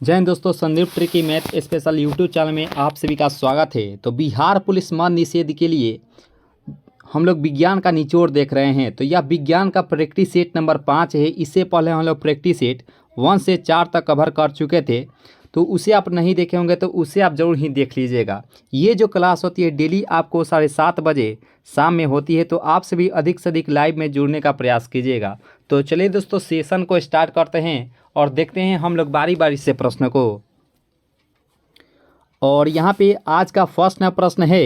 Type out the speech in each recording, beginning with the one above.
जय हिंद दोस्तों, Sandeep tricky math special YouTube channel में आप सभी का स्वागत है। तो बिहार पुलिस मद्य निषेध के लिए हम लोग विज्ञान का निचोड़ देख रहे हैं। तो यह विज्ञान का प्रैक्टिस सेट नंबर 5 है। इससे पहले हम लोग प्रैक्टिस सेट 1 से 4 तक कवर कर चुके थे। तो उसे आप नहीं देखे होंगे तो उसे आप ज़रूर ही देख लीजिएगा। ये जो क्लास होती है डेली आपको 7:30 बजे शाम में होती है। तो आप सभी अधिक से अधिक लाइव में जुड़ने का प्रयास कीजिएगा। तो चलिए दोस्तों, सेशन को स्टार्ट करते हैं और देखते हैं हम लोग बारी बारी से प्रश्न को। और यहाँ पे आज का फर्स्ट प्रश्न है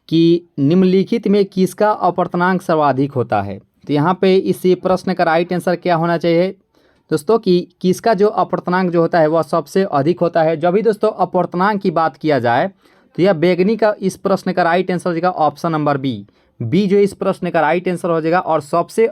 कि निम्नलिखित में किसका अपर्तनांक सर्वाधिक होता है। तो यहाँ पे इस प्रश्न का राइट आंसर क्या होना चाहिए दोस्तों कि किसका जो अपर्तनांक जो होता है वह सबसे अधिक होता है। जब भी दोस्तों अपर्तनांक की बात किया जाए तो यह बैगनी का इस प्रश्न का राइट आंसर हो जाएगा ऑप्शन नंबर बी जो इस प्रश्न का राइट आंसर हो जाएगा। और सबसे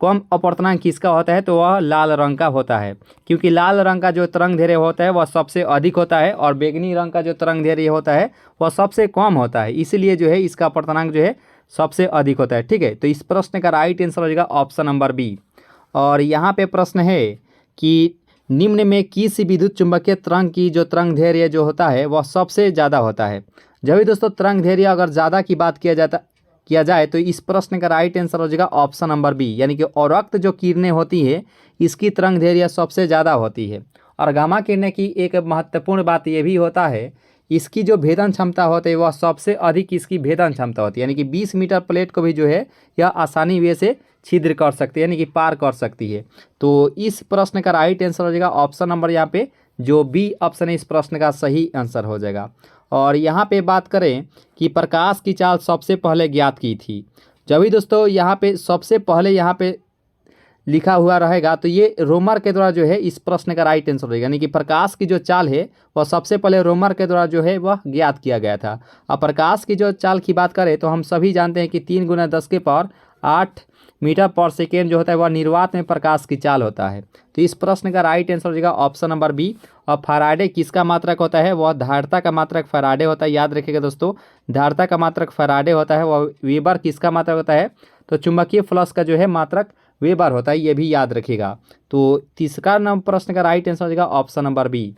कम अपर्तनांक किसका होता है तो वह लाल रंग का होता है, क्योंकि लाल रंग का जो तरंग दैर्घ्य होता है वह सबसे अधिक होता है और बैगनी रंग का जो तरंग दैर्घ्य होता है वह सबसे कम होता है। इसलिए जो है इसका अपर्तनांक जो है सबसे अधिक होता है। ठीक है, तो इस प्रश्न का राइट आंसर हो जाएगा ऑप्शन नंबर बी। और यहाँ पे प्रश्न है कि निम्न में किस विद्युत चुंबकीय तरंग की जो तरंग दैर्घ्य जो होता है वह सबसे ज़्यादा होता है। जब भी दोस्तों तरंग दैर्घ्य अगर ज़्यादा की बात किया जाए तो इस प्रश्न का राइट आंसर हो जाएगा ऑप्शन नंबर बी, यानी कि औरक्त जो किरणें होती है इसकी तरंग दैर्घ्य सबसे ज़्यादा होती है। और गामा किरणें की एक महत्वपूर्ण बात यह भी होता है, इसकी जो भेदन क्षमता होती है वह सबसे अधिक इसकी भेदन क्षमता होती है, यानी कि 20 मीटर प्लेट को भी जो है यह आसानी वे से छिद्र कर सकती है, यानी कि पार कर सकती है। तो इस प्रश्न का राइट आंसर हो जाएगा ऑप्शन नंबर यहाँ पे जो बी ऑप्शन है इस प्रश्न का सही आंसर हो जाएगा। और यहाँ पे बात करें कि प्रकाश की चाल सबसे पहले ज्ञात की थी। जब भी दोस्तों यहाँ पे सबसे पहले यहाँ पे लिखा हुआ रहेगा तो ये रोमर के द्वारा जो है इस प्रश्न का राइट आंसर रहेगा, यानी कि प्रकाश की जो चाल है वह सबसे पहले रोमर के द्वारा जो है वह ज्ञात किया गया था। और प्रकाश की जो चाल की बात करें तो हम सभी जानते हैं कि 3 × 10⁸ मीटर पर सेकेंड जो होता है वह निर्वात में प्रकाश की चाल होता है। तो इस प्रश्न का राइट आंसर हो जाएगा ऑप्शन नंबर बी। और फैराडे किसका मात्रक होता है, वह धारिता का मात्रक फैराडे होता है। याद रखिएगा दोस्तों, धारिता का मात्रक फैराडे होता है। वह वेबर किसका मात्रक होता है तो चुंबकीय फ्लक्स का जो है मात्रक वेबर होता है, ये भी याद रखिएगा। तो तीसरा प्रश्न का राइट आंसर हो जाएगा ऑप्शन नंबर बी।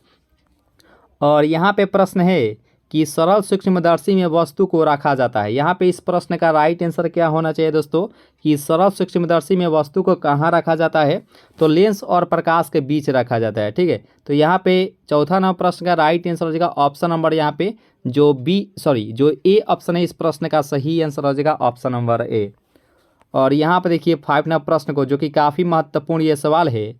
और यहाँ पे प्रश्न है कि सरल सूक्ष्मदर्शी में वस्तु को रखा जाता है। यहाँ पे इस प्रश्न का राइट आंसर क्या होना चाहिए दोस्तों कि सरल सूक्ष्मदर्शी में वस्तु को कहाँ रखा जाता है तो लेंस और प्रकाश के बीच रखा जाता है। ठीक है, तो यहाँ पे चौथा प्रश्न का राइट आंसर हो जाएगा ऑप्शन नंबर यहाँ पे जो ए ऑप्शन है इस प्रश्न का सही आंसर हो जाएगा ऑप्शन नंबर ए। और यहाँ पर देखिए 5 प्रश्न को, जो कि काफ़ी महत्वपूर्ण ये सवाल है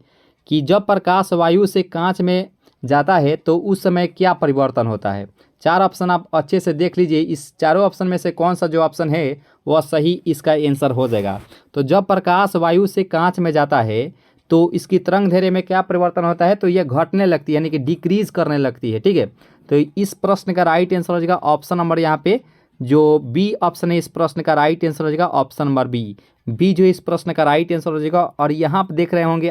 कि जब प्रकाश वायु से कांच में जाता है तो उस समय क्या परिवर्तन होता है। 4 ऑप्शन आप अच्छे से देख लीजिए, इस चारों ऑप्शन में से कौन सा जो ऑप्शन है वह सही इसका आंसर हो जाएगा। तो जब प्रकाश वायु से कांच में जाता है तो इसकी तरंग दैर्घ्य में क्या परिवर्तन होता है तो यह घटने लगती है, यानी कि डिक्रीज करने लगती है। ठीक है, तो इस प्रश्न का राइट आंसर हो जाएगा ऑप्शन नंबर यहाँ पे जो बी ऑप्शन है इस प्रश्न का राइट आंसर हो जाएगा ऑप्शन नंबर बी जो इस प्रश्न का राइट आंसर हो जाएगा। और यहाँ आप देख रहे होंगे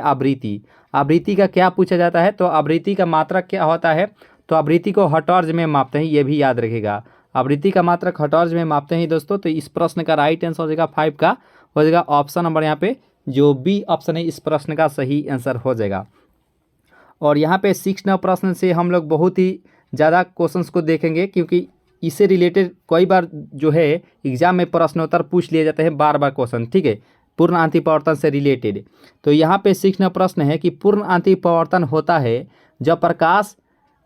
आवृत्ति का क्या पूछा जाता है तो आवृत्ति का मात्रक क्या होता है तो आवृत्ति को हर्ट्ज में मापते हैं, ये भी याद रखिएगा। आवृत्ति का मात्रक हर्ट्ज में मापते हैं दोस्तों। तो इस प्रश्न का राइट आंसर हो जाएगा 5 का हो जाएगा ऑप्शन नंबर यहाँ पे जो बी ऑप्शन है इस प्रश्न का सही आंसर हो जाएगा। और यहाँ पे 6 प्रश्न से हम लोग बहुत ही ज़्यादा क्वेश्चंस को देखेंगे, क्योंकि इससे रिलेटेड कई बार जो है एग्जाम में प्रश्नोत्तर पूछ लिए जाते हैं बार क्वेश्चन। ठीक है, पूर्ण आंतरिक परावर्तन से रिलेटेड। तो यहाँ पे 6 प्रश्न है कि पूर्ण आंतरिक परावर्तन होता है जब प्रकाश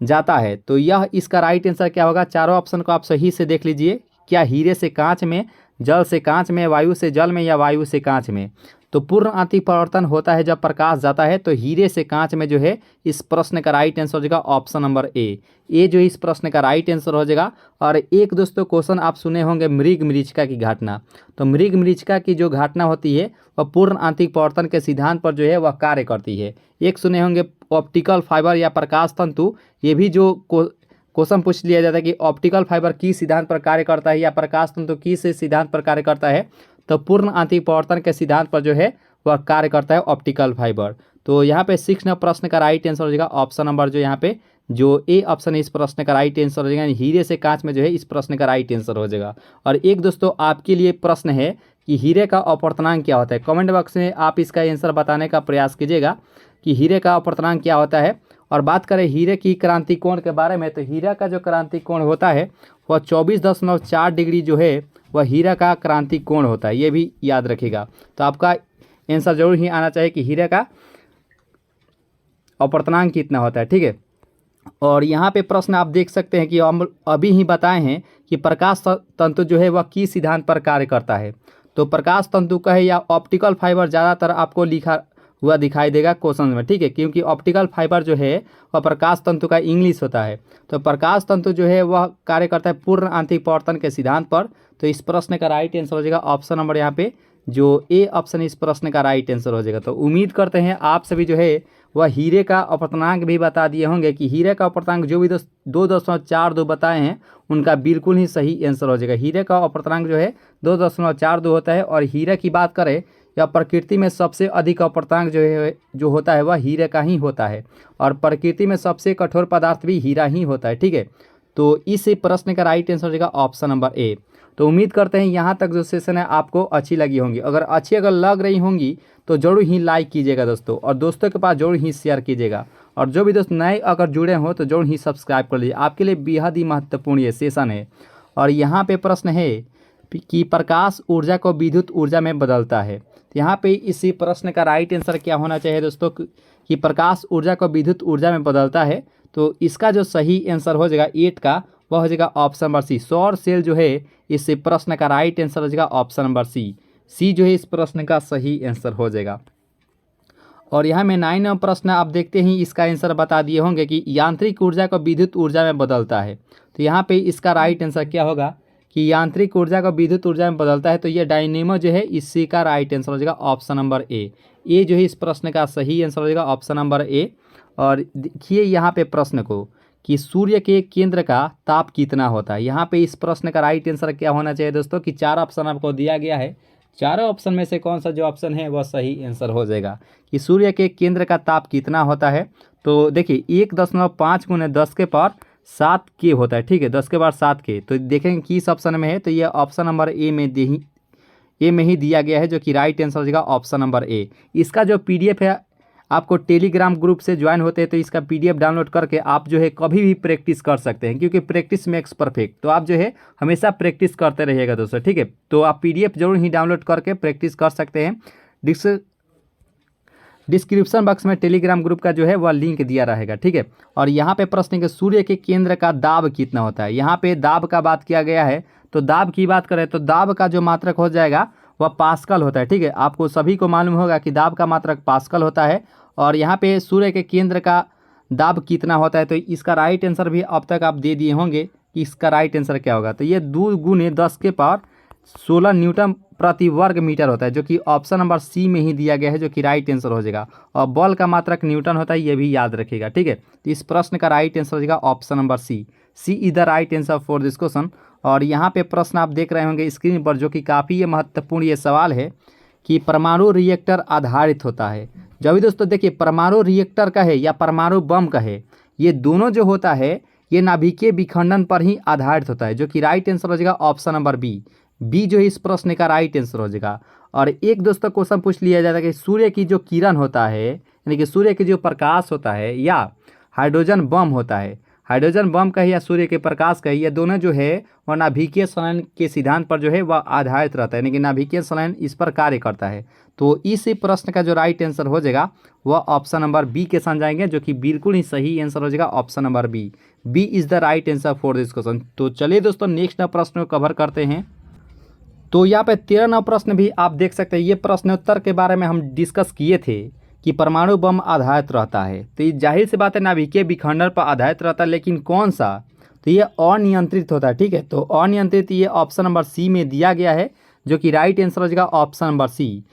जाता है। तो यह इसका राइट आंसर क्या होगा, चारों ऑप्शन को आप सही से देख लीजिए। क्या हीरे से कांच में, जल से कांच में, वायु से जल में या वायु से कांच में। तो पूर्ण आंतरिक परावर्तन होता है जब प्रकाश जाता है तो हीरे से कांच में जो है इस प्रश्न का राइट आंसर हो जाएगा ऑप्शन नंबर ए जो इस प्रश्न का राइट आंसर हो जाएगा। और एक दोस्तों क्वेश्चन आप सुने होंगे मृग मरीचिका की घटना। तो मृग मरीचिका की जो घटना होती है वह पूर्ण आंतरिक परावर्तन के सिद्धांत पर जो है वह कार्य करती है। एक सुने होंगे ऑप्टिकल फाइबर या प्रकाश तंतु, ये भी जो क्वेश्चन पूछ लिया जाता है कि ऑप्टिकल फाइबर किस सिद्धांत पर कार्य करता है या प्रकाश तंतु किस सिद्धांत पर कार्य करता है तो पूर्ण आंतरिक परावर्तन के सिद्धांत पर जो है वह कार्य करता है ऑप्टिकल फाइबर। तो यहाँ पे 6 प्रश्न का राइट आंसर हो जाएगा ऑप्शन नंबर जो यहाँ पे जो ए ऑप्शन है इस प्रश्न का राइट आंसर हो जाएगा, हीरे से कांच में जो है इस प्रश्न का राइट आंसर हो जाएगा। और एक दोस्तों आपके लिए प्रश्न है कि हीरे का अपर्तनांक क्या होता है। कमेंट बॉक्स में आप इसका आंसर बताने का प्रयास कीजिएगा कि हीरे का अपर्तनांक क्या होता है। और बात करें हीरे की क्रांति कोण के बारे में, तो हीरा का जो क्रांति कोण होता है वह 24.4 डिग्री जो है वह हीरा का क्रांति कोण होता है, ये भी याद रखिएगा। तो आपका आंसर जरूर ही आना चाहिए कि हीरे का अपवर्तनांक कितना होता है, ठीक है। और यहाँ पे प्रश्न आप देख सकते हैं कि हम अभी ही बताए हैं कि प्रकाश तंतु जो है वह किस सिद्धांत पर कार्य करता है। तो प्रकाश तंतु का है या ऑप्टिकल फाइबर ज़्यादातर आपको लिखा हुआ दिखाई देगा क्वेश्चन में, ठीक है, क्योंकि ऑप्टिकल फाइबर जो है वह प्रकाश तंतु का इंग्लिश होता है। तो प्रकाश तंतु जो है वह कार्य करता है पूर्ण आंतरिक पवर्तन के सिद्धांत पर। तो इस प्रश्न का राइट आंसर हो जाएगा ऑप्शन नंबर यहाँ पे जो ए ऑप्शन इस प्रश्न का राइट आंसर हो जाएगा। तो उम्मीद करते हैं आप सभी जो है वह हीरे का अपवर्तनांक भी बता दिए होंगे कि हीरे का अपवर्तनांक जो भी 2.42 बताए हैं उनका बिल्कुल ही सही आंसर हो जाएगा। हीरे का अपवर्तनांक जो है 2.42 होता है। और हीरे की बात करें या प्रकृति में सबसे अधिक अपवर्तनांक जो होता है वह हीरे का ही होता है, और प्रकृति में सबसे कठोर पदार्थ भी हीरा ही होता है, ठीक है। तो इस प्रश्न का राइट आंसर हो जाएगा ऑप्शन नंबर ए। तो उम्मीद करते हैं यहाँ तक जो सेशन है आपको अच्छी लगी होंगी। अगर लग रही होंगी तो जरूर ही लाइक कीजिएगा दोस्तों, और दोस्तों के पास जरूर ही शेयर कीजिएगा। और जो भी दोस्त नए अगर जुड़े हो तो जरूर ही सब्सक्राइब कर लीजिए, आपके लिए बेहद ही महत्वपूर्ण ये सेशन है। और यहाँ पे प्रश्न है कि प्रकाश ऊर्जा को विद्युत ऊर्जा में बदलता है। तो यहाँ पे इसी प्रश्न का राइट आंसर क्या होना चाहिए दोस्तों कि प्रकाश ऊर्जा को विद्युत ऊर्जा में बदलता है। तो इसका जो सही आंसर हो जाएगा 8 का वह हो जाएगा ऑप्शन नंबर सी। सौर सेल जो है इस प्रश्न का राइट आंसर हो जाएगा ऑप्शन नंबर सी जो है इस प्रश्न का सही आंसर हो जाएगा। और यहाँ में 9वां प्रश्न आप देखते ही इसका आंसर बता दिए होंगे कि यांत्रिक ऊर्जा को विद्युत ऊर्जा में बदलता है। तो यहाँ पे इसका राइट आंसर क्या होगा कि यांत्रिक ऊर्जा को विद्युत ऊर्जा में बदलता है। तो ये डायनेमो जो है इसी का राइट आंसर हो जाएगा ऑप्शन नंबर ए जो है इस प्रश्न का सही आंसर हो जाएगा ऑप्शन नंबर ए। और देखिए यहाँ पे प्रश्न को कि सूर्य के केंद्र का ताप कितना होता है। यहाँ पे इस प्रश्न का राइट आंसर क्या होना चाहिए दोस्तों कि 4 ऑप्शन आपको दिया गया है, चारों ऑप्शन में से कौन सा जो ऑप्शन है वह सही आंसर हो जाएगा कि सूर्य के केंद्र का ताप कितना होता है। तो देखिए 1.5 × 10⁻7 के होता है, ठीक है, 10⁻7 के। तो देखेंगे किस ऑप्शन में है, तो ये ऑप्शन नंबर ए में ही दिया गया है जो कि राइट आंसर हो जाएगा ऑप्शन नंबर ए। इसका जो PDF है आपको टेलीग्राम ग्रुप से ज्वाइन होते हैं तो इसका PDF डाउनलोड करके आप जो है कभी भी प्रैक्टिस कर सकते हैं, क्योंकि प्रैक्टिस मेक्स परफेक्ट। तो आप जो है हमेशा प्रैक्टिस करते रहिएगा दोस्तों, ठीक है। तो आप PDF जरूर ही डाउनलोड करके प्रैक्टिस कर सकते हैं। डिस्क्रिप्शन बॉक्स में टेलीग्राम ग्रुप का जो है वह लिंक दिया रहेगा, ठीक है। और यहाँ पे प्रश्न है कि सूर्य के केंद्र का दाब कितना होता है। यहाँ पे दाब का बात किया गया है, तो दाब की बात करें तो दाब का जो मात्रक हो जाएगा वह पास्कल होता है, ठीक है। आपको सभी को मालूम होगा कि दाब का मात्रक पास्कल होता है। और यहाँ पे सूर्य के केंद्र का दाब कितना होता है, तो इसका राइट आंसर भी अब तक आप दे दिए होंगे कि इसका राइट आंसर क्या होगा। तो ये 2 × 10⁻16 न्यूटन प्रति वर्ग मीटर होता है, जो कि ऑप्शन नंबर सी में ही दिया गया है, जो कि राइट आंसर हो जाएगा। और बल का मात्रक न्यूटन होता है, ये भी याद रखिएगा, ठीक है। तो इस प्रश्न का राइट आंसर हो जाएगा option number C is the right answer for this question. और यहाँ पे प्रश्न आप देख रहे होंगे स्क्रीन पर, जो कि काफ़ी ये महत्वपूर्ण ये सवाल है कि परमाणु रिएक्टर आधारित होता है। जब भी दोस्तों देखिए परमाणु रिएक्टर का है या परमाणु बम का है, ये दोनों जो होता है ये नाभिकीय विखंडन पर ही आधारित होता है, जो कि राइट आंसर हो जाएगा ऑप्शन नंबर बी जो है इस प्रश्न का राइट आंसर हो जाएगा। और एक दोस्तों क्वेश्चन पूछ लिया जाता है कि सूर्य की जो किरण होता है, यानी कि सूर्य की जो प्रकाश होता है या हाइड्रोजन बम होता है, हाइड्रोजन बम का है या सूर्य के प्रकाश का है, ये दोनों जो है वह नाभिकीय संलयन के सिद्धांत पर जो है वह आधारित रहता है, यानी कि नाभिकीय संलयन इस पर कार्य करता है। तो इस प्रश्न का जो राइट आंसर हो जाएगा वह ऑप्शन नंबर बी के साथ जाएंगे, जो कि बिल्कुल ही सही आंसर हो जाएगा option number B is the right answer for this question. तो चलिए दोस्तों नेक्स्ट प्रश्न को कवर करते हैं। तो यहाँ पे 13वां प्रश्न भी आप देख सकते हैं। ये प्रश्नोत्तर के बारे में हम डिस्कस किए थे कि परमाणु बम आधारित रहता है, तो ये जाहिर सी बात है नाभिकीय विखंडन पर आधारित रहता है, लेकिन कौन सा, तो ये अनियंत्रित होता है, ठीक है। तो अनियंत्रित ये ऑप्शन नंबर सी में दिया गया है, जो कि राइट आंसर हो जाएगा ऑप्शन नंबर सी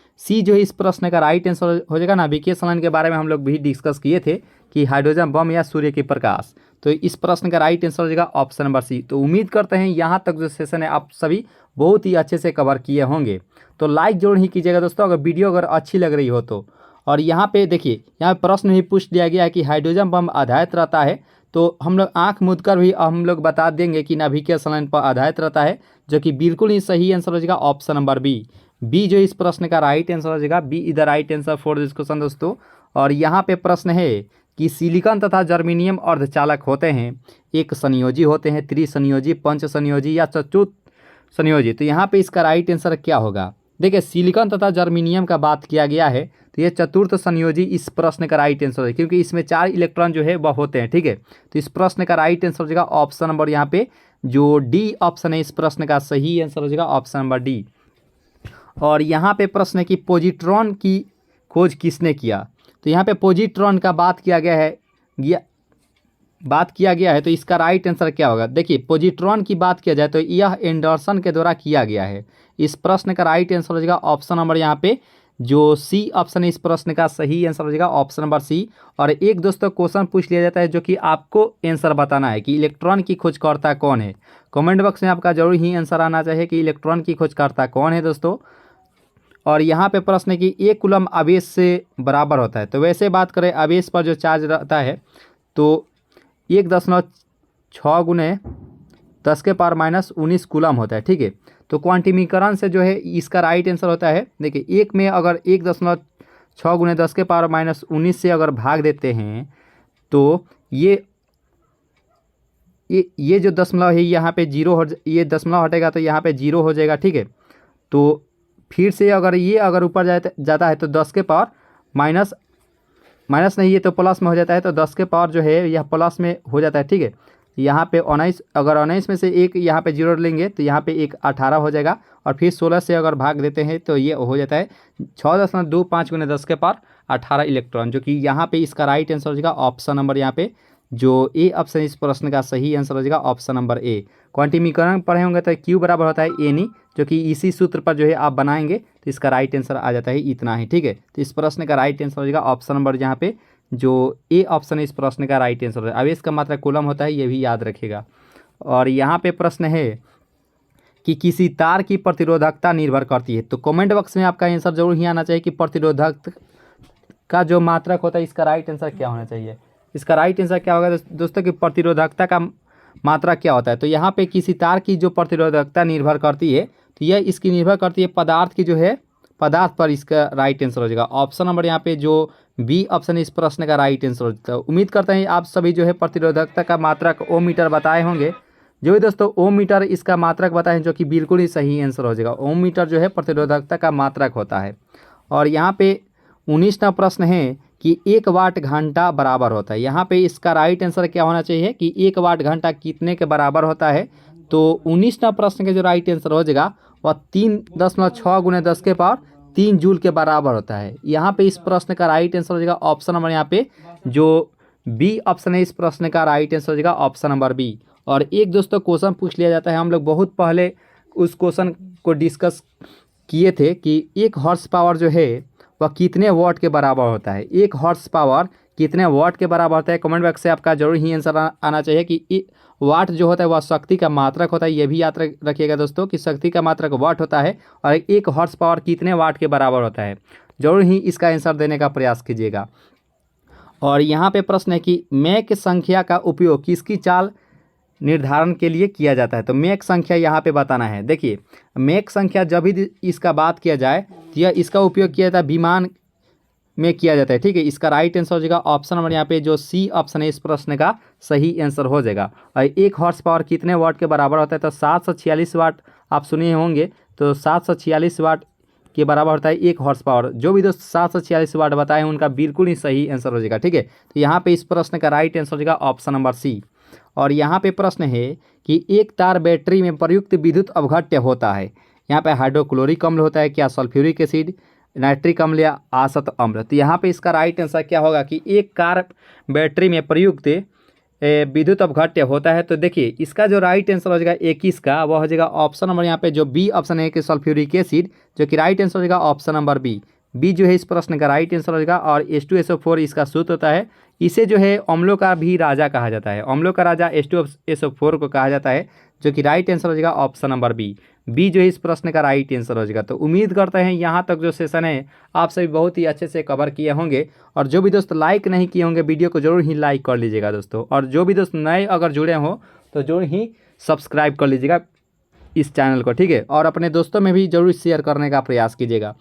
जो है इस प्रश्न का राइट आंसर हो जाएगा। नाभिकीय संलयन के बारे में हम लोग भी डिस्कस किए थे कि हाइड्रोजन बम या सूर्य के प्रकाश, तो इस प्रश्न का राइट आंसर हो जाएगा ऑप्शन नंबर सी। तो उम्मीद करते हैं यहाँ तक जो सेशन है आप सभी बहुत ही अच्छे से कवर किए होंगे। तो लाइक जरूर ही कीजिएगा दोस्तों अगर वीडियो अगर अच्छी लग रही हो तो। और यहाँ पे देखिए यहाँ प्रश्न भी पूछ लिया गया है कि हाइड्रोजन बम आधारित रहता है, तो हम लोग आंख मूंद कर भी हम लोग बता देंगे कि नाभिकीय संलयन पर आधारित रहता है, जो कि बिल्कुल ही सही आंसर हो जाएगा ऑप्शन नंबर बी जो इस प्रश्न का राइट आंसर हो जाएगा B is the right answer for this question दोस्तों। और यहाँ पे प्रश्न है कि सिलिकॉन तथा जर्मेनियम अर्धचालक होते हैं, एक संयोजी होते हैं, त्रिसंयोजी, पंच संयोजी या चतुर्थ संयोजी। तो यहाँ पे इसका राइट आंसर क्या होगा? देखिए सिलिकॉन तथा जर्मेनियम का बात किया गया है तो ये चतुर्थ संयोजी इस प्रश्न का राइट आंसर है, क्योंकि इसमें 4 इलेक्ट्रॉन जो है वह होते हैं। ठीक है, तो इस प्रश्न का राइट आंसर हो जाएगा ऑप्शन नंबर यहाँ पे जो डी ऑप्शन है, इस प्रश्न का सही आंसर हो जाएगा ऑप्शन नंबर डी। और यहाँ पे प्रश्न है कि पॉजिट्रॉन की खोज किसने किया? तो यहाँ पे पॉजिट्रॉन का बात किया गया है तो इसका राइट आंसर क्या होगा? देखिए पॉजिट्रॉन की बात किया जाए तो यह एंडरसन के द्वारा किया गया है। इस प्रश्न का राइट आंसर हो जाएगा ऑप्शन नंबर यहाँ पे जो सी ऑप्शन है, इस प्रश्न का सही आंसर हो जाएगा ऑप्शन नंबर सी। और एक दोस्तों क्वेश्चन पूछ लिया जाता है जो कि आपको आंसर बताना है कि इलेक्ट्रॉन की खोजकर्ता कौन है। कमेंट बॉक्स में आपका जरूर ही आंसर आना चाहिए कि इलेक्ट्रॉन की खोजकर्ता कौन है दोस्तों। और यहाँ पे प्रश्न है कि 1 कूलम आवेश से बराबर होता है। तो वैसे बात करें आवेश पर जो चार्ज रहता है तो 1.6 गुने 10 के पावर माइनस 19 कूलम होता है। ठीक है, तो क्वांटिमीकरण से जो है इसका राइट आंसर होता है, देखिए एक में अगर 1.6 गुने 10 के पावर माइनस 19 से अगर भाग देते हैं तो ये जो दशमलव है यहाँ पे जीरो हो, ये दशमलव हटेगा तो यहाँ पे जीरो हो जाएगा। ठीक है, तो फिर से अगर ऊपर जाता है तो 10 के पावर माइनस नहीं, ये तो प्लस में हो जाता है तो 10 के पावर जो है यह प्लस में हो जाता है। ठीक है, यहाँ पे 19, अगर 19 में से एक यहाँ पे जीरो लेंगे तो यहाँ पे एक 18 हो जाएगा। और फिर 16 से अगर भाग देते हैं तो ये हो जाता है 6.25 गुने 10 के पावर 18 इलेक्ट्रॉन, जो कि यहाँ पे इसका राइट आंसर हो जाएगा ऑप्शन नंबर यहाँ पे जो ए ऑप्शन इस प्रश्न का सही आंसर हो जाएगा ऑप्शन नंबर ए। क्वांटिमीकरण पढ़े होंगे तो क्यू बराबर होता है एन ई, जो कि इसी सूत्र पर जो है आप बनाएंगे तो इसका राइट आंसर आ जाता है इतना ही। ठीक है, तो इस प्रश्न का राइट आंसर हो जाएगा ऑप्शन नंबर यहाँ पे जो ए ऑप्शन है, इस प्रश्न का राइट आंसर है। आवेश का मात्रा कूलम होता है, ये भी याद रखिएगा। और यहाँ पे प्रश्न है कि किसी तार की प्रतिरोधकता निर्भर करती है। तो कमेंट बॉक्स में आपका आंसर जरूर ही आना चाहिए कि प्रतिरोधक का जो मात्रक होता है इसका राइट आंसर क्या होना चाहिए। इसका राइट आंसर क्या होगा दोस्तों कि प्रतिरोधकता का मात्रा क्या होता है? तो यहाँ पे किसी तार की जो प्रतिरोधकता निर्भर करती है तो यह इसकी निर्भर करती है पदार्थ की जो है पदार्थ पर। इसका राइट आंसर हो जाएगा ऑप्शन नंबर यहाँ पे जो बी ऑप्शन इस प्रश्न का राइट आंसर हो जाता है। उम्मीद करते हैं आप सभी जो है प्रतिरोधकता का मात्रक ओम मीटर बताए होंगे। जो भी दोस्तों ओम मीटर इसका मात्रक बताएं, जो कि बिल्कुल ही सही आंसर हो जाएगा। ओम मीटर जो है प्रतिरोधकता का मात्रक होता है। और यहाँ पे 19वां प्रश्न है कि 1 वाट घंटा बराबर होता है। यहाँ पे इसका राइट आंसर क्या होना चाहिए कि 1 वाट घंटा कितने के बराबर होता है? तो 19वां प्रश्न का जो राइट आंसर हो जाएगा वह 3.6 गुने 10 के पावर 3 जूल के बराबर होता है। यहाँ पे इस प्रश्न का राइट आंसर हो जाएगा ऑप्शन नंबर यहाँ पे जो बी ऑप्शन है, इस प्रश्न का राइट आंसर हो जाएगा ऑप्शन नंबर बी। और एक दोस्तों क्वेश्चन पूछ लिया जाता है, हम लोग बहुत पहले उस क्वेश्चन को डिस्कस किए थे कि 1 हॉर्स पावर जो है वह कितने वाट के बराबर होता है। 1 हॉर्स पावर कितने वाट के बराबर होता है? कमेंट बॉक्स से आपका जरूर ही आंसर आना चाहिए कि वाट जो होता है वह शक्ति का मात्रक होता है। ये भी याद रखिएगा दोस्तों कि शक्ति का मात्रक वाट होता है और 1 हॉर्स पावर कितने वाट के बराबर होता है। जरूर ही इसका आंसर देने का प्रयास कीजिएगा। और यहाँ पे प्रश्न है कि मैक संख्या का उपयोग किसकी चाल निर्धारण के लिए किया जाता है? तो मैक संख्या यहाँ पे बताना है। देखिए मैक संख्या जब भी इसका बात किया जाए तो यह इसका उपयोग किया जाता है विमान में किया जाता है। ठीक है, इसका राइट आंसर हो जाएगा ऑप्शन नंबर यहाँ पे जो सी ऑप्शन है, इस प्रश्न का सही आंसर हो जाएगा। और 1 हॉर्स पावर कितने वाट के बराबर होता है? तो 746 वाट आप सुने होंगे, तो 746 वाट के बराबर होता है 1 हॉर्स पावर। जो भी दोस्त 746 वाट बताए हैं उनका बिल्कुल ही सही आंसर हो जाएगा। ठीक है, तो यहाँ पे इस प्रश्न का राइट आंसर हो जाएगा ऑप्शन नंबर सी। और यहाँ पे प्रश्न है कि एक तार बैटरी में प्रयुक्त विद्युत अवघट्य होता है। यहाँ पे हाइड्रोक्लोरिक अम्ल होता है क्या, सल्फ्यूरिक एसिड, नाइट्रिक अम्ल या आसत अम्ल? तो यहाँ पे इसका राइट आंसर क्या होगा कि एक कार बैटरी में प्रयुक्त विद्युत अवघट्य होता है। तो देखिए इसका जो राइट आंसर हो जाएगा 21 का वह हो जाएगा ऑप्शन नंबर यहाँ पे जो बी ऑप्शन है कि सल्फ्यूरिक एसिड, जो कि राइट आंसर हो जाएगा ऑप्शन नंबर बी। बी जो है इस प्रश्न का राइट आंसर हो जाएगा। और H2SO4 इसका सूत्र होता है। इसे जो है अम्लों का भी राजा कहा जाता है। अम्लों का राजा H2SO4 को कहा जाता है, जो कि राइट आंसर हो जाएगा ऑप्शन नंबर बी। बी जो है इस प्रश्न का राइट आंसर हो जाएगा। तो उम्मीद करते हैं यहाँ तक जो सेशन है आप सभी बहुत ही अच्छे से कवर किए होंगे। और जो भी दोस्त लाइक नहीं किए होंगे वीडियो को जरूर ही लाइक कर लीजिएगा दोस्तों। और जो भी दोस्त नए अगर जुड़े हो तो जरूर ही सब्सक्राइब कर लीजिएगा इस चैनल को। ठीक है, और अपने दोस्तों में भी जरूर शेयर करने का प्रयास कीजिएगा।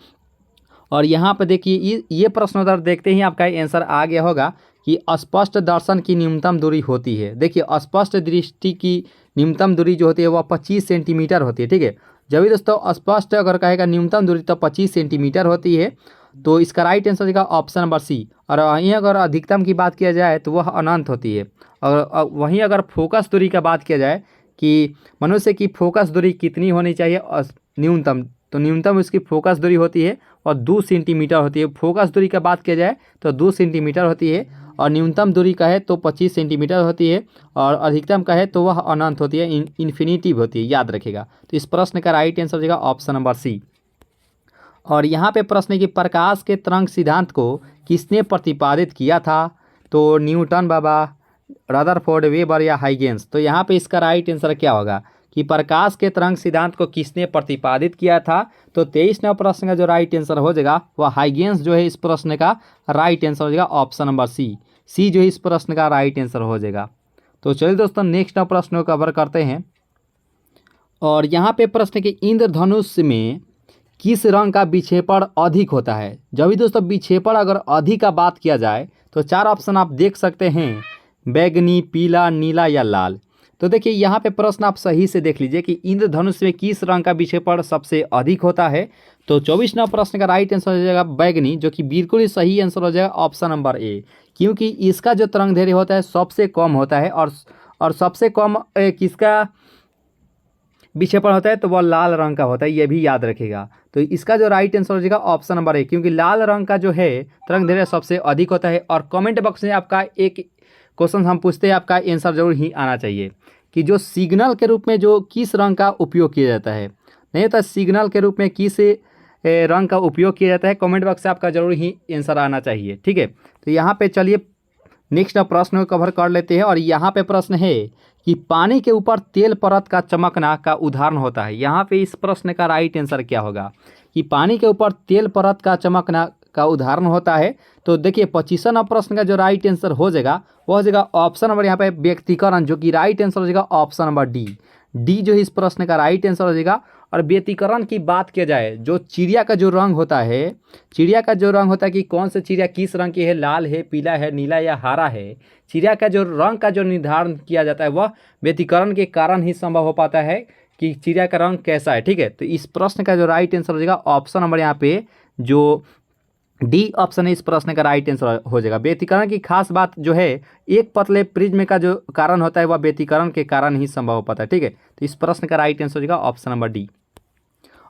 और यहाँ पर देखिए ये प्रश्नोत्तर देखते ही आपका आंसर आ गया होगा कि स्पष्ट दर्शन की न्यूनतम दूरी होती है। देखिए स्पष्ट दृष्टि की न्यूनतम दूरी जो होती है वह 25 सेंटीमीटर होती है, ठीक है। जब भी दोस्तों स्पष्ट अगर कहेगा न्यूनतम दूरी तो 25 सेंटीमीटर होती है, तो इसका राइट आंसर हो जाएगा ऑप्शन नंबर सी। और वहीं अगर अधिकतम की बात किया जाए तो वह अनंत होती है। और वहीं अगर फोकस दूरी का बात किया जाए कि मनुष्य की फोकस दूरी कितनी होनी चाहिए न्यूनतम, तो न्यूनतम उसकी फोकस दूरी होती है और 2 सेंटीमीटर होती है। फोकस दूरी का बात किया जाए तो 2 सेंटीमीटर होती है, और न्यूनतम दूरी कहे तो 25 सेंटीमीटर होती है, और अधिकतम कहे तो वह अनंत होती है, इन्फिनिटिव होती है, याद रखेगा। तो इस प्रश्न का राइट आंसर हो जाएगा ऑप्शन नंबर सी। और यहाँ पे प्रश्न है कि प्रकाश के तरंग सिद्धांत को किसने प्रतिपादित किया था? तो न्यूटन बाबा, रदरफोर्ड, वेबर या हाइगेंस। तो यहाँ पे इसका राइट आंसर क्या होगा कि प्रकाश के तरंग सिद्धांत को किसने प्रतिपादित किया था? तो 23 नंबर प्रश्न का जो राइट आंसर हो जाएगा वह हाइगेंस जो है इस प्रश्न का राइट आंसर हो जाएगा ऑप्शन नंबर सी। सी जो है इस प्रश्न का राइट आंसर हो जाएगा। तो चलिए दोस्तों नेक्स्ट प्रश्न को कवर करते हैं। और यहाँ पे प्रश्न है कि इंद्रधनुष में किस रंग का विक्षेपण अधिक होता है? जब भी दोस्तों विक्षेपण अगर अधिक का बात किया जाए तो 4 ऑप्शन आप देख सकते हैं, बैगनी, पीला, नीला या लाल। तो देखिए यहाँ पे प्रश्न आप सही से देख लीजिए कि इंद्रधनुष में किस रंग का विक्षेपण सबसे अधिक होता है। तो 24 नंबर प्रश्न का राइट आंसर हो जाएगा बैगनी, जो कि बिल्कुल ही सही आंसर हो जाएगा ऑप्शन नंबर ए, क्योंकि इसका जो तरंग दैर्ध्य होता है सबसे कम होता है, और सबसे कम किसका विक्षेपण होता है तो वह लाल रंग का होता है, ये भी याद रखेगा। तो इसका जो राइट आंसर हो जाएगा ऑप्शन नंबर ए, क्योंकि लाल रंग का जो है तरंग दैर्ध्य सबसे अधिक होता है। और कमेंट बॉक्स में आपका एक क्वेश्चन हम पूछते हैं, आपका आंसर जरूर ही आना चाहिए कि जो सिग्नल के रूप में जो किस रंग का उपयोग किया जाता है, नहीं होता सिग्नल के रूप में किस रंग का उपयोग किया जाता है, कमेंट बॉक्स से आपका जरूर ही आंसर आना चाहिए, ठीक है। तो यहाँ पे चलिए नेक्स्ट प्रश्न को कवर कर लेते हैं। और यहाँ पे प्रश्न है कि पानी के ऊपर तेल परत का चमकना का उदाहरण होता है। यहाँ पे इस प्रश्न का राइट आंसर क्या होगा कि पानी के ऊपर तेल परत का चमकना का उदाहरण होता है। तो देखिए 25 नंबर प्रश्न का जो राइट आंसर हो जाएगा वो हो जाएगा ऑप्शन नंबर यहाँ पे व्यक्तिकरण, जो कि राइट आंसर हो जाएगा ऑप्शन नंबर डी। डी जो है इस प्रश्न का राइट आंसर हो जाएगा। और व्यतिकरण की बात किया जाए, जो चिड़िया का जो रंग होता है, चिड़िया का जो रंग होता है कि कौन सा चिड़िया किस रंग की है, लाल है, पीला है, नीला या हरा है, चिड़िया का जो रंग का जो निर्धारण किया जाता है वह व्यतिकरण के कारण ही संभव हो पाता है कि चिड़िया का रंग कैसा है, ठीक है। तो इस प्रश्न का जो राइट आंसर हो जाएगा ऑप्शन नंबर यहाँ पे जो डी ऑप्शन है इस प्रश्न का राइट आंसर हो जाएगा। व्यतिकरण की खास बात जो है, एक पतले प्रिज्म का जो कारण होता है वह व्यतिकरण के कारण ही संभव हो पाता है, ठीक है। तो इस प्रश्न का राइट आंसर हो जाएगा ऑप्शन नंबर डी।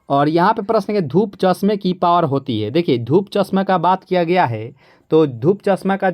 और यहाँ पे प्रश्न है धूप चश्मे की पावर होती है। देखिए धूप चश्मा का बात किया गया है, तो धूप चश्मा का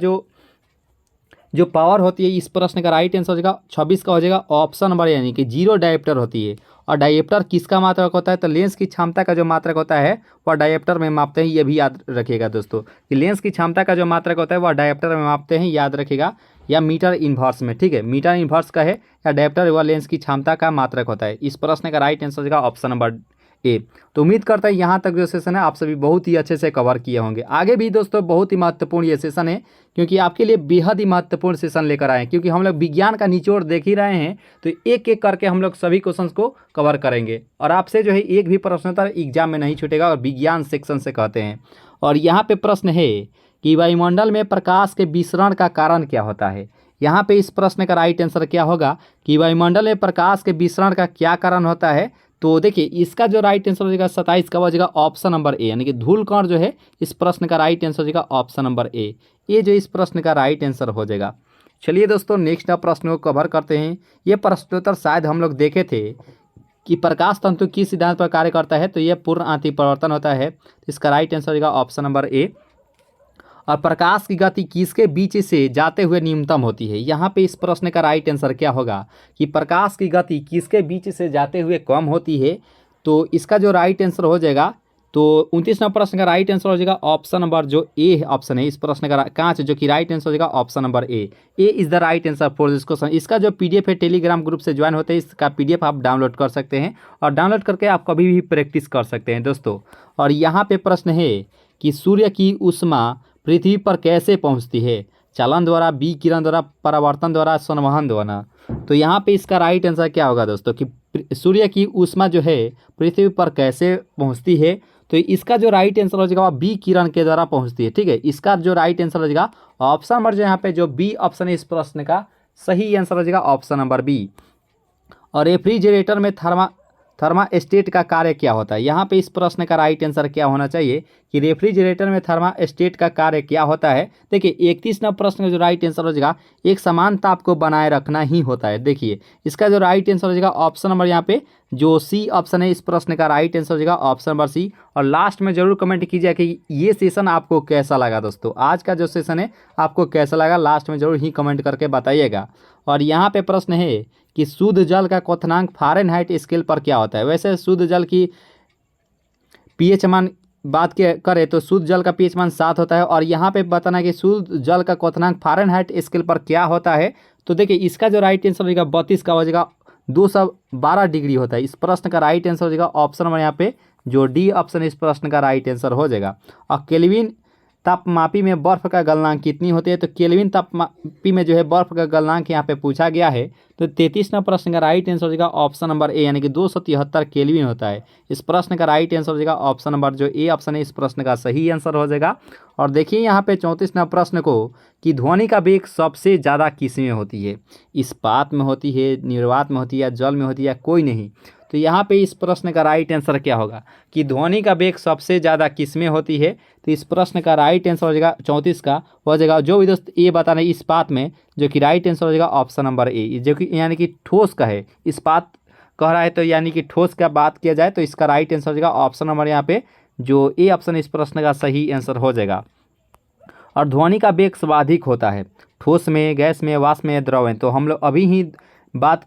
जो पावर होती है इस प्रश्न का राइट आंसर हो जाएगा 26 का हो जाएगा ऑप्शन नंबर, यानी कि 0 डायोप्टर होती है। और डायोप्टर किसका मात्रक होता है? तो लेंस की क्षमता का जो मात्रक होता है वह डायोप्टर में मापते हैं, ये भी याद रखिएगा दोस्तों कि लेंस की क्षमता का जो मात्रक होता है वह डायोप्टर में मापते हैं, याद रखिएगा, या मीटर इन्वर्स में, ठीक है। मीटर इन्वर्स का है या डायोप्टर व लेंस की क्षमता का मात्रक होता है। इस प्रश्न का राइट आंसर हो जाएगा ऑप्शन नंबर ए। तो उम्मीद करता है यहाँ तक जो सेशन है आप सभी बहुत ही अच्छे से कवर किए होंगे। आगे भी दोस्तों बहुत ही महत्वपूर्ण ये सेशन है, क्योंकि आपके लिए बेहद ही महत्वपूर्ण सेशन लेकर आए हैं, क्योंकि हम लोग विज्ञान का निचोड़ देख ही रहे हैं, तो एक एक करके हम लोग सभी क्वेश्चंस को कवर करेंगे। और आपसे जो है एक भी प्रश्न उत्तर एग्जाम में नहीं छूटेगा, और विज्ञान सेक्शन से कहते हैं। और यहाँ पे प्रश्न है कि वायुमंडल में प्रकाश के विसरण का कारण क्या होता है। यहाँ पे इस प्रश्न का राइट आंसर क्या होगा कि वायुमंडल में प्रकाश के विसरण का क्या कारण होता है। तो देखिए इसका जो राइट आंसर हो जाएगा 27 का हो जाएगा ऑप्शन नंबर ए, यानी कि धूल कण जो है इस प्रश्न का राइट आंसर हो जाएगा ऑप्शन नंबर ए। ये जो इस प्रश्न का राइट आंसर हो जाएगा। चलिए दोस्तों नेक्स्ट प्रश्न को कवर करते हैं। ये प्रश्नोत्तर शायद हम लोग देखे थे कि प्रकाश तंतु किस सिद्धांत पर कार्य करता है, तो यह पूर्ण आंतरिक परिवर्तन होता है। इसका राइट आंसर हो जाएगा ऑप्शन नंबर ए। और प्रकाश की गति किसके बीच से जाते हुए न्यूनतम होती है। यहाँ पे इस प्रश्न का राइट आंसर क्या होगा कि प्रकाश की गति किसके बीच से जाते हुए कम होती है। तो इसका जो राइट आंसर हो जाएगा, तो 29 नंबर प्रश्न का राइट आंसर हो जाएगा ऑप्शन नंबर जो ए ऑप्शन है इस प्रश्न का कांच, जो कि राइट आंसर हो जाएगा option number A. A is the right answer for this question. इसका जो पीडीएफ है टेलीग्राम ग्रुप से ज्वाइन होते हैं, इसका पीडीएफ आप डाउनलोड कर सकते हैं, और डाउनलोड करके आप कभी भी प्रैक्टिस कर सकते हैं दोस्तों। और यहाँ पे प्रश्न है कि सूर्य की ऊष्मा पृथ्वी पर कैसे पहुंचती है। चालन द्वारा, बी किरण द्वारा, परावर्तन द्वारा, संवहन द्वारा। तो यहाँ पे इसका राइट आंसर क्या होगा दोस्तों कि सूर्य की ऊष्मा जो है पृथ्वी पर कैसे पहुंचती है। तो इसका जो राइट आंसर हो जाएगा वो बी किरण के द्वारा पहुंचती है। ठीक है, इसका जो राइट आंसर हो जाएगा ऑप्शन नंबर जो यहाँ पे जो बी ऑप्शन है इस प्रश्न का सही आंसर हो जाएगा ऑप्शन नंबर बी। और रेफ्रिजरेटर में थर्मास्टेट का कार्य क्या होता है? यहाँ पे इस प्रश्न का राइट आंसर क्या होना चाहिए कि रेफ्रिजरेटर में थर्मास्टेट का कार्य क्या होता है। देखिए 31 नंबर प्रश्न का जो राइट आंसर हो जाएगा एक समान ताप को बनाए रखना ही होता है। देखिए इसका जो राइट आंसर हो जाएगा ऑप्शन नंबर यहाँ पे जो सी ऑप्शन है इस प्रश्न का राइट आंसर हो जाएगा ऑप्शन नंबर सी। और लास्ट में जरूर कमेंट कीजिए कि ये सेशन आपको कैसा लगा। दोस्तों आज का जो सेशन है आपको कैसा लगा, लास्ट में जरूर ही कमेंट करके बताइएगा। और यहाँ पे प्रश्न है कि शुद्ध जल का क्वथनांक फ़ारेनहाइट स्केल पर क्या होता है? वैसे शुद्ध जल की पीएच मान बात के करें तो शुद्ध जल का पीएच मान 7 होता है। और यहाँ पे बताना है कि शुद्ध जल का क्वथनांक फ़ारेनहाइट स्केल पर क्या होता है। तो देखिए इसका जो राइट आंसर हो जाएगा 32 का हो जाएगा 212 डिग्री होता है। इस प्रश्न का राइट आंसर हो जाएगा ऑप्शन नंबर यहाँ पे जो डी ऑप्शन इस प्रश्न का राइट आंसर हो जाएगा। और केल्विन तापमापी में बर्फ़ का गलनांक कितनी होती है? तो केल्विन तापमापी में जो है बर्फ़ का गलनांक यहाँ पे पूछा गया है। तो 33 नंबर प्रश्न का राइट आंसर हो जाएगा ऑप्शन नंबर ए यानी कि 273 केल्विन होता है। इस प्रश्न का राइट आंसर हो जाएगा ऑप्शन नंबर जो ए ऑप्शन है इस प्रश्न का सही आंसर हो जाएगा। और देखिए यहाँ पे 34 नंबर प्रश्न को कि ध्वनि का वेग सबसे ज़्यादा किस में होती है? इस्पात में होती है, निर्वात में होती है, या जल में होती है, या कोई नहीं? तो यहाँ पे इस प्रश्न का राइट आंसर क्या होगा कि ध्वनि का वेग सबसे ज़्यादा किस में होती है? तो इस प्रश्न का राइट आंसर हो जाएगा 34 का हो जाएगा जो भी दोस्त ये बताना इस्पात में, जो कि राइट आंसर हो जाएगा ऑप्शन नंबर ए, जो कि यानी कि ठोस का है। इस्पात कह रहा है तो यानी कि ठोस का बात किया जाए तो इसका राइट आंसर हो जाएगा ऑप्शन नंबर यहाँ पे जो ए ऑप्शन इस प्रश्न का सही आंसर हो जाएगा। और ध्वनि का वेग सर्वाधिक होता है ठोस में, गैस में, वाष्प में, द्रव में। तो हम लोग अभी ही बात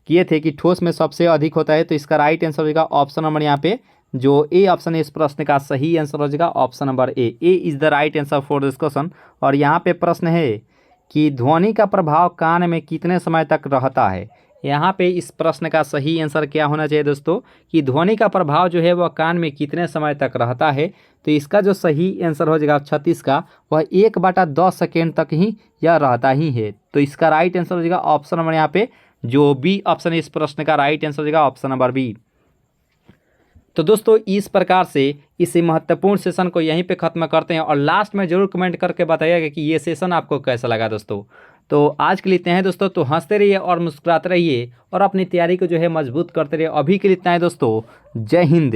किए थे कि ठोस में सबसे अधिक होता है। तो इसका राइट आंसर हो जाएगा ऑप्शन नंबर यहाँ पे जो ए ऑप्शन है इस प्रश्न का सही आंसर हो जाएगा option number A is the right answer for this question. और यहाँ पे प्रश्न है कि ध्वनि का प्रभाव कान में कितने समय तक रहता है? यहाँ पे इस प्रश्न का सही आंसर क्या होना चाहिए दोस्तों कि ध्वनि का प्रभाव जो है वह कान में कितने समय तक रहता है? तो इसका जो सही आंसर हो जाएगा 36 का वह 1/10 सेकेंड तक ही यह रहता ही है। तो इसका राइट आंसर हो जाएगा ऑप्शन नंबर यहाँ पे जो बी ऑप्शन है इस प्रश्न का राइट आंसर हो जाएगा ऑप्शन नंबर बी। तो दोस्तों इस प्रकार से इस महत्वपूर्ण सेशन को यहीं पे ख़त्म करते हैं। और लास्ट में ज़रूर कमेंट करके बताइएगा कि ये सेशन आपको कैसा लगा दोस्तों। तो आज के लिए इतना है दोस्तों, तो हंसते रहिए और मुस्कुराते रहिए और अपनी तैयारी को जो है मजबूत करते रहिए। अभी के लिए इतना है दोस्तों, जय हिंद।